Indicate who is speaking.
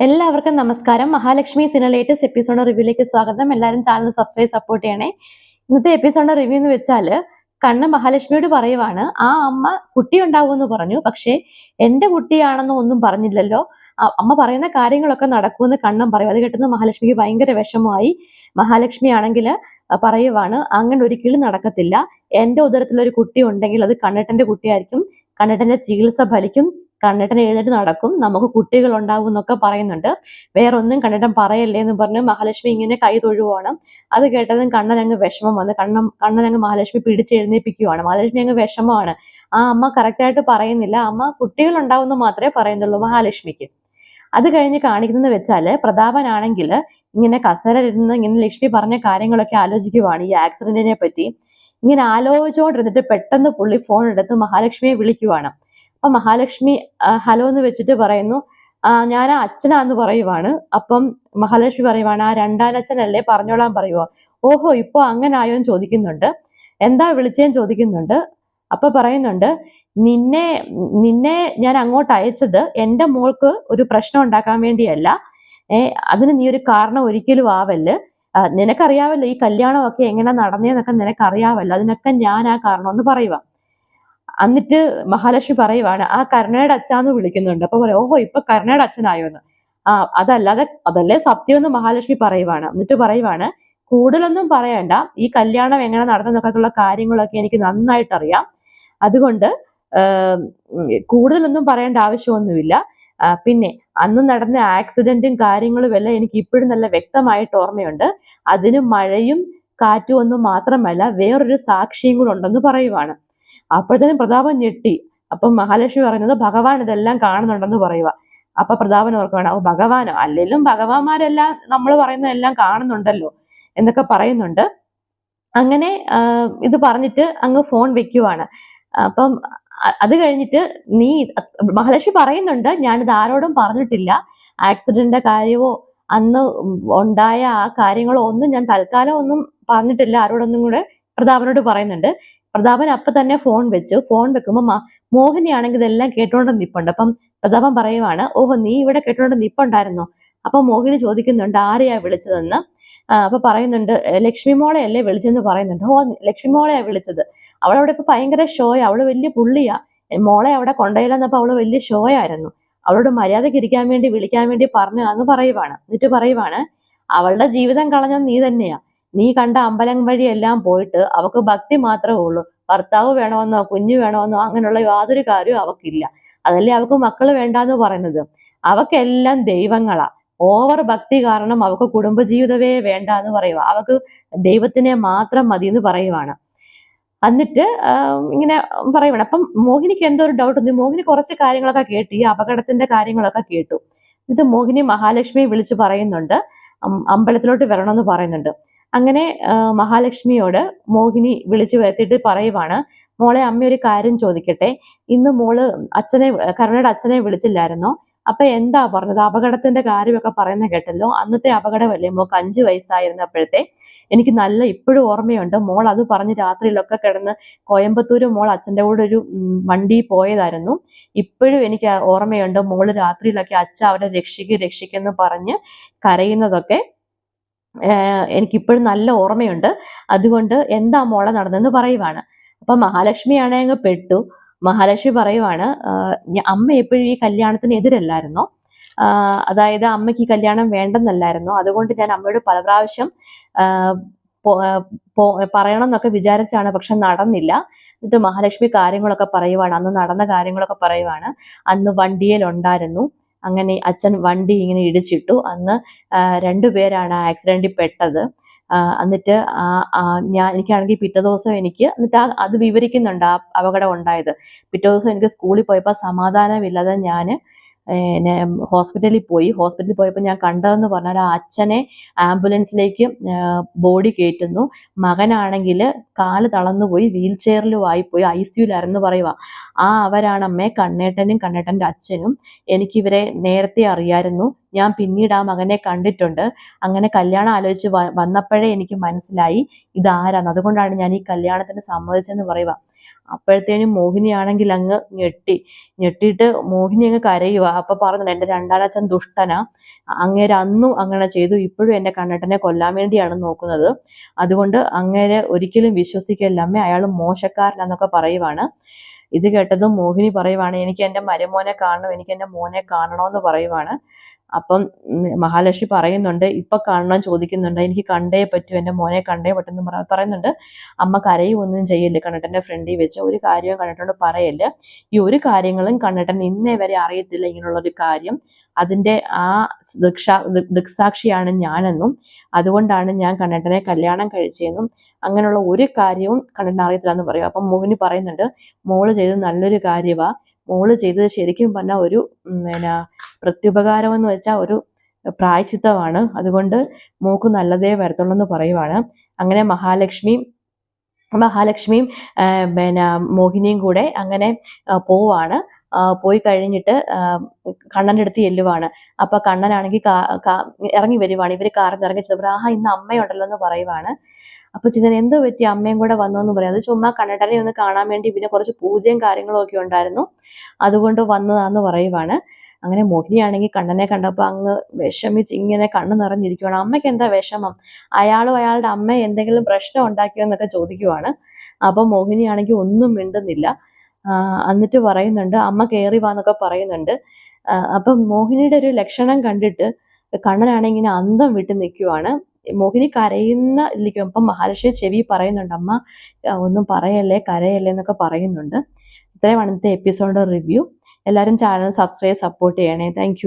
Speaker 1: എല്ലാവർക്കും നമസ്കാരം. Mahalakshmi cinema latest episode റിവ്യൂലേക്ക് സ്വാഗതം. എല്ലാവരും ചാനൽ സബ്സ്ക്രൈബ് സപ്പോർട്ട് ചെയ്യണേ. ഇന്നത്തെ എപ്പിസോഡ് റിവ്യൂ എന്ന് വെച്ചാൽ കണ്ണൻ മഹാലക്ഷ്മിയോട് പറയുവാണ്, ആ അമ്മ കുട്ടി ഉണ്ടാവുമെന്ന് പറഞ്ഞു, പക്ഷേ എന്റെ കുട്ടിയാണെന്നോ ഒന്നും പറഞ്ഞില്ലല്ലോ, അമ്മ പറയുന്ന കാര്യങ്ങളൊക്കെ നടക്കുമെന്ന് കണ്ണൻ പറയും. അത് കേട്ടുന്ന മഹാലക്ഷ്മിക്ക് ഭയങ്കര വിഷമമായി. മഹാലക്ഷ്മി ആണെങ്കിൽ പറയുവാണ്, അങ്ങനെ ഒരിക്കലും നടക്കത്തില്ല. എന്റെ ഉദരത്തിലൊരു കുട്ടി ഉണ്ടെങ്കിൽ അത് കണ്ണേട്ടന്റെ കുട്ടിയായിരിക്കും, കണ്ണേട്ടന്റെ ചികിത്സ ഫലിക്കും, കണ്ണേട്ടൻ എഴുന്നേറ്റ് നടക്കും, നമുക്ക് കുട്ടികൾ ഉണ്ടാവും എന്നൊക്കെ പറയുന്നുണ്ട്. വേറൊന്നും കണ്ണേട്ടൻ പറയല്ലേ എന്ന് പറഞ്ഞ് മഹാലക്ഷ്മി ഇങ്ങനെ കൈ തൊഴുവാണ്. അത് കേട്ടതും കണ്ണൻ അങ്ങ് വിഷമം വന്ന് കണ്ണൻ അങ്ങ് മഹാലക്ഷ്മി പിടിച്ചെഴുന്നേൽപ്പിക്കുവാണ്. മഹാലക്ഷ്മി അങ്ങ് വിഷമമാണ്. ആ അമ്മ കറക്റ്റായിട്ട് പറയുന്നില്ല, അമ്മ കുട്ടികൾ ഉണ്ടാവും എന്ന് മാത്രമേ പറയുന്നുള്ളൂ മഹാലക്ഷ്മിക്ക്. അത് കഴിഞ്ഞ് കാണിക്കുന്നത് വെച്ചാൽ പ്രതാപനാണെങ്കിൽ ഇങ്ങനെ കസേരയിരുന്ന് ഇങ്ങനെ ലക്ഷ്മി പറഞ്ഞ കാര്യങ്ങളൊക്കെ ആലോചിക്കുവാണ്, ഈ ആക്സിഡന്റിനെ പറ്റി. ഇങ്ങനെ ആലോചിച്ചുകൊണ്ടിരുന്നിട്ട് പെട്ടെന്ന് പുള്ളി ഫോൺ എടുത്ത് മഹാലക്ഷ്മിയെ വിളിക്കുവാണ്. അപ്പൊ മഹാലക്ഷ്മി ഹലോ എന്ന് വെച്ചിട്ട് പറയുന്നു, ഞാൻ അച്ഛനാന്ന് പറയുവാണ്. അപ്പം മഹാലക്ഷ്മി പറയുവാണ്, ആ രണ്ടാനച്ഛനല്ലേ, പറഞ്ഞോളാൻ പറയുവോ. ഓഹോ, ഇപ്പൊ അങ്ങനെ ആയോ എന്ന് ചോദിക്കുന്നുണ്ട്. എന്താ വിളിച്ചേന്ന് ചോദിക്കുന്നുണ്ട്. അപ്പൊ പറയുന്നുണ്ട്, നിന്നെ നിന്നെ ഞാൻ അങ്ങോട്ട് അയച്ചത് എൻ്റെ മോൾക്ക് ഒരു പ്രശ്നം ഉണ്ടാക്കാൻ വേണ്ടിയല്ല. അതിന് നീ ഒരു കാരണം ഒരിക്കലും ആവല്ല്. നിനക്കറിയാവല്ലോ ഈ കല്യാണമൊക്കെ എങ്ങനെ നടന്നേന്നൊക്കെ നിനക്കറിയാവല്ലോ, അതിനൊക്കെ ഞാൻ ആ കാരണം എന്ന് പറയുക. എന്നിട്ട് മഹാലക്ഷ്മി പറയുവാണ്, ആ കരുണയുടെ അച്ഛാന്ന് വിളിക്കുന്നുണ്ട്. അപ്പൊ പറയും, ഓഹോ, ഇപ്പൊ കരുണയുടെ അച്ഛനായോന്ന്. അതല്ലേ സത്യം എന്ന് മഹാലക്ഷ്മി പറയുവാണ്. എന്നിട്ട് പറയുവാണ്, കൂടുതലൊന്നും പറയണ്ട, ഈ കല്യാണം എങ്ങനെ നടന്നെന്നൊക്കെയുള്ള കാര്യങ്ങളൊക്കെ എനിക്ക് നന്നായിട്ട് അറിയാം. അതുകൊണ്ട് കൂടുതലൊന്നും പറയേണ്ട ആവശ്യമൊന്നുമില്ല. പിന്നെ അന്ന് നടന്ന ആക്സിഡന്റും കാര്യങ്ങളും എല്ലാം എനിക്ക് ഇപ്പോഴും നല്ല വ്യക്തമായിട്ട് ഓർമ്മയുണ്ട്. അതിന് മഴയും കാറ്റും ഒന്നും മാത്രമല്ല, വേറൊരു സാക്ഷിയും കൂടെ ഉണ്ടെന്ന് പറയുവാണ്. അപ്പോഴത്തേനും പ്രതാപൻ ഞെട്ടി. അപ്പം മഹാലക്ഷ്മി പറയുന്നത്, ഭഗവാൻ ഇതെല്ലാം കാണുന്നുണ്ടെന്ന് പറയുക. അപ്പൊ പ്രതാപൻ ഓർക്കുകയാണ്, ഓ ഭഗവാനോ, അല്ലെങ്കിലും ഭഗവാന്മാരെല്ലാം നമ്മൾ പറയുന്നതെല്ലാം കാണുന്നുണ്ടല്ലോ എന്നൊക്കെ പറയുന്നുണ്ട്. അങ്ങനെ ഇത് പറഞ്ഞിട്ട് അങ്ങ് ഫോൺ വെക്കുവാണ്. അപ്പം അത് കഴിഞ്ഞിട്ട് മഹാലക്ഷ്മി പറയുന്നുണ്ട്, ഞാനിത് ആരോടും പറഞ്ഞിട്ടില്ല, ആക്സിഡന്റിന്റെ കാര്യമോ അന്ന് ഉണ്ടായ ആ കാര്യങ്ങളോ ഒന്നും ഞാൻ തൽക്കാലം ഒന്നും പറഞ്ഞിട്ടില്ല ആരോടൊന്നും കൂടെ പ്രതാപനോട് പറയുന്നുണ്ട്. പ്രതാപൻ അപ്പൊ തന്നെ ഫോൺ വെച്ചു. ഫോൺ വെക്കുമ്പോൾ മോഹിനി ആണെങ്കിൽ ഇതെല്ലാം കേട്ടോണ്ട് നിപ്പുണ്ട്. അപ്പം പ്രതാപൻ പറയുവാണ്, ഓഹോ, നീ ഇവിടെ കേട്ടോണ്ട് നിപ്പുണ്ടായിരുന്നോ. അപ്പൊ മോഹിനി ചോദിക്കുന്നുണ്ട്, ആരെയാ വിളിച്ചതെന്ന്. അപ്പൊ പറയുന്നുണ്ട്, ലക്ഷ്മി മോളെ അല്ലേ വിളിച്ചെന്ന് പറയുന്നുണ്ട്. ഓ, ലക്ഷ്മി മോളെയാ വിളിച്ചത്. അവളവിടെ ഇപ്പൊ ഭയങ്കര ഷോയാ, അവള് വലിയ പുള്ളിയാ. മോളെ അവിടെ കൊണ്ടുപോയില്ലെന്നപ്പോ അവള് വലിയ ഷോയായിരുന്നു. അവളോട് മര്യാദയ്ക്ക് ഇരിക്കാൻ വേണ്ടി വിളിക്കാൻ വേണ്ടി പറഞ്ഞാന്ന് പറയുവാണ്. എന്നിട്ട് പറയുവാണ്, അവളുടെ ജീവിതം കളഞ്ഞത് നീ തന്നെയാ. നീ കണ്ട അമ്പലം വഴിയെല്ലാം പോയിട്ട് അവക്ക് ഭക്തി മാത്രമേ ഉള്ളൂ. ഭർത്താവ് വേണമെന്നോ കുഞ്ഞു വേണമെന്നോ അങ്ങനെയുള്ള യാതൊരു കാര്യവും അവക്കില്ല. അതല്ലേ അവക്ക് മക്കള് വേണ്ടാന്ന് പറയുന്നത്. അവക്കെല്ലാം ദൈവങ്ങളാ. ഓവർ ഭക്തി കാരണം അവക്ക് കുടുംബജീവിതമേ വേണ്ട എന്ന് പറയുക. അവക്ക് ദൈവത്തിനെ മാത്രം മതി എന്ന് പറയുവാണ്. എന്നിട്ട് ഇങ്ങനെ പറയുവാണ്. അപ്പം മോഹിനിക്ക് എന്തോ ഒരു ഡൗട്ട് ഉണ്ട്. മോഹിനി കുറച്ച് കാര്യങ്ങളൊക്കെ കേട്ടു, ഈ അപകടത്തിന്റെ കാര്യങ്ങളൊക്കെ കേട്ടു. എന്നിട്ട് മോഹിനി മഹാലക്ഷ്മിയെ വിളിച്ച് പറയുന്നുണ്ട്, അമ്പലത്തിലോട്ട് വരണമെന്ന് പറയുന്നുണ്ട്. അങ്ങനെ മഹാലക്ഷ്മിയോട് മോഹിനി വിളിച്ചു വരുത്തിയിട്ട് പറയുവാണ്, മോളെ, അമ്മ ഒരു കാര്യം ചോദിക്കട്ടെ, ഇന്ന് മോള് കരുണയുടെ അച്ഛനെ വിളിച്ചില്ലായിരുന്നോ? അപ്പൊ എന്താ പറഞ്ഞത്? അപകടത്തിന്റെ കാര്യമൊക്കെ പറയുന്ന കേട്ടല്ലോ. അന്നത്തെ അപകടമല്ലേ മോക്ക് 5 വയസ്സായിരുന്നപ്പോഴത്തെ? എനിക്ക് നല്ല ഇപ്പോഴും ഓർമ്മയുണ്ട്. മോൾ അത് പറഞ്ഞ് രാത്രിയിലൊക്കെ കിടന്ന് കോയമ്പത്തൂര് മോൾ അച്ഛൻ്റെ കൂടെ ഒരു വണ്ടി പോയതായിരുന്നു. ഇപ്പോഴും എനിക്ക് ഓർമ്മയുണ്ട്, മോള് രാത്രിയിലൊക്കെ അച്ഛ അവരെ രക്ഷിക്കെന്ന് പറഞ്ഞ് കരയുന്നതൊക്കെ എനിക്കിപ്പോഴും നല്ല ഓർമ്മയുണ്ട്. അതുകൊണ്ട് എന്താ മോളെ നടന്നെന്ന് പറയുവാണ്. അപ്പൊ മഹാലക്ഷ്മി ആണെ അങ്ങ് പെട്ടു. മഹാലക്ഷ്മി പറയുവാണ്, അമ്മ എപ്പോഴും ഈ കല്യാണത്തിന് എതിരല്ലായിരുന്നോ? അതായത് അമ്മയ്ക്ക് ഈ കല്യാണം വേണ്ടെന്നല്ലായിരുന്നോ? അതുകൊണ്ട് ഞാൻ അമ്മയോട് പല പ്രാവശ്യം പറയണം എന്നൊക്കെ വിചാരിച്ചാണ്, പക്ഷെ നടന്നില്ല. എന്നിട്ട് മഹാലക്ഷ്മി കാര്യങ്ങളൊക്കെ പറയുവാണ്, അന്ന് നടന്ന കാര്യങ്ങളൊക്കെ പറയുവാണ്. അന്ന് വണ്ടിയിലുണ്ടായിരുന്നു. അങ്ങനെ അച്ഛൻ വണ്ടി ഇങ്ങനെ ഇടിച്ചിട്ടു. അന്ന് 2 പേരാണ് ആക്സിഡന്റിൽ പെട്ടത്. എന്നിട്ട് എനിക്കാണെങ്കിൽ പിറ്റേ ദിവസം എന്നിട്ട് അത് വിവരിക്കുന്നുണ്ട്, ആ അപകടം ഉണ്ടായത്. പിറ്റേ ദിവസം എനിക്ക് സ്കൂളിൽ പോയപ്പോൾ സമാധാനമില്ലാതെ ഞാൻ ഹോസ്പിറ്റലിൽ പോയപ്പോൾ ഞാൻ കണ്ടതെന്ന് പറഞ്ഞാൽ, ആ അച്ഛനെ ആംബുലൻസിലേക്ക് ബോഡി കയറ്റുന്നു. മകനാണെങ്കിൽ കാല് തളർന്നുപോയി, വീൽ ചെയറിലും ആയിപ്പോയി, ICUലായിരുന്നു പറയുക. അവരാണ് അമ്മേ കണ്ണേട്ടനും കണ്ണേട്ടൻ്റെ അച്ഛനും. എനിക്കിവരെ നേരത്തെ അറിയായിരുന്നു. ഞാൻ പിന്നീട് ആ മകനെ കണ്ടിട്ടുണ്ട്. അങ്ങനെ കല്യാണം ആലോചിച്ച് വന്നപ്പോഴേ എനിക്ക് മനസ്സിലായി ഇതാരാന്ന്. അതുകൊണ്ടാണ് ഞാൻ ഈ കല്യാണത്തിന് സമ്മതിച്ചെന്ന് പറയുക. അപ്പോഴത്തേനും മോഹിനിയാണെങ്കിൽ അങ്ങ് ഞെട്ടിയിട്ട് മോഹിനി അങ്ങ് കരയുക. അപ്പൊ പറഞ്ഞില്ല, എൻ്റെ രണ്ടാനച്ഛൻ ദുഷ്ടനാ, അങ്ങേര് അന്നും അങ്ങനെ ചെയ്തു, ഇപ്പോഴും എൻ്റെ കണ്ണേട്ടനെ കൊല്ലാൻ വേണ്ടിയാണ് നോക്കുന്നത്, അതുകൊണ്ട് അങ്ങേരെ ഒരിക്കലും വിശ്വസിക്കില്ല അമ്മേ, അയാൾ മോശക്കാരനാന്നൊക്കെ പറയുവാണ്. ഇത് കേട്ടതും മോഹിനി പറയുവാണ്, എനിക്ക് എൻ്റെ മരുമോനെ കാണണം, എനിക്ക് എൻ്റെ മോനെ കാണണമെന്ന് പറയുവാണ്. അപ്പം മഹാലക്ഷ്മി പറയുന്നുണ്ട്, ഇപ്പൊ കാണണം ചോദിക്കുന്നുണ്ട്, എനിക്ക് കണ്ടേ പറ്റൂ, എൻ്റെ മോനെ കണ്ടേ പറ്റുമെന്ന് പറയുന്നുണ്ട്. അമ്മ കരയുമൊന്നും ചെയ്യില്ല കണ്ണേട്ടൻ്റെ ഫ്രണ്ടിൽ വെച്ച്, ഒരു കാര്യവും കണ്ണേട്ടനോട് പറയല്ല. ഈ ഒരു കാര്യങ്ങളും കണ്ണേട്ടൻ ഇന്നേ വരെ അറിയത്തില്ല ഇങ്ങനെയുള്ളൊരു കാര്യം. അതിൻ്റെ ആ ദൃക്സാക്ഷിയാണ് ഞാനെന്നും, അതുകൊണ്ടാണ് ഞാൻ കണ്ണേട്ടനെ കല്യാണം കഴിച്ചതെന്നും, അങ്ങനെയുള്ള ഒരു കാര്യവും കണ്ണേട്ടൻ അറിയത്തില്ല എന്ന് പറയും. അപ്പം മോഹിനി പറയുന്നുണ്ട്, മോള് ചെയ്തത് നല്ലൊരു കാര്യമാണ്, മോള് ചെയ്തത് ശരിക്കും പറഞ്ഞാൽ ഒരു പ്രത്യുപകാരം എന്ന് വെച്ചാൽ ഒരു പ്രായശ്ചിത്തമാണ്, അതുകൊണ്ട് മോക്ക് നല്ലതേ വരത്തുള്ളൂ എന്ന് പറയുവാണ്. അങ്ങനെ മഹാലക്ഷ്മിയും മോഹിനിയും കൂടെ അങ്ങനെ പോവാണ്. പോയി കഴിഞ്ഞിട്ട് കണ്ണൻ്റെ അടുത്ത് ചെല്ലുവാണ്. അപ്പൊ കണ്ണനാണെങ്കിൽ ഇറങ്ങി വരുവാണ്. ഇവര് കാറിൽ നിന്ന് ഇറങ്ങി ചെന്നപ്പോൾ ഇന്ന് അമ്മയുണ്ടല്ലോ എന്ന് പറയുവാണ്. അപ്പൊ ചിന്തൻ എന്ത് പറ്റി, അമ്മയും കൂടെ വന്നു എന്ന് പറയാം. അത് ചുമ്മാ കണ്ണേട്ടനെ ഒന്ന് കാണാൻ വേണ്ടി, പിന്നെ കുറച്ച് പൂജയും കാര്യങ്ങളും ഒക്കെ ഉണ്ടായിരുന്നു, അതുകൊണ്ട് വന്നതാന്ന് പറയുവാണ്. അങ്ങനെ മോഹിനിയാണെങ്കിൽ കണ്ണനെ കണ്ടപ്പോൾ അങ്ങ് വിഷമിച്ച് ഇങ്ങനെ കണ്ണ് നിറഞ്ഞിരിക്കുവാണ്. അമ്മയ്ക്ക് എന്താ വിഷമം, അയാളും അയാളുടെ അമ്മ എന്തെങ്കിലും പ്രശ്നം ഉണ്ടാക്കിയോ എന്നൊക്കെ ചോദിക്കുവാണ്. അപ്പൊ മോഹിനിയാണെങ്കിൽ ഒന്നും മിണ്ടുന്നില്ല. എന്നിട്ട് പറയുന്നുണ്ട്, അമ്മ കയറി വാന്നൊക്കെ പറയുന്നുണ്ട്. അപ്പം മോഹിനിയുടെ ഒരു ലക്ഷണം കണ്ടിട്ട് കണ്ണനാണെങ്കിൽ ഇങ്ങനെ അന്തം വിട്ട് നിൽക്കുവാണ്. മോഹിനി കരയുന്ന അപ്പം മഹാലക്ഷ്മി ചെവി പറയുന്നുണ്ട്, അമ്മ ഒന്നും പറയല്ലേ, കരയല്ലേ എന്നൊക്കെ പറയുന്നുണ്ട്. ഇത്രയുമാണ് ഇന്നത്തെ എപ്പിസോഡ് റിവ്യൂ. എല്ലാവരും ചാനൽ സബ്സ്ക്രൈബ് സപ്പോർട്ട് ചെയ്യണേ. താങ്ക്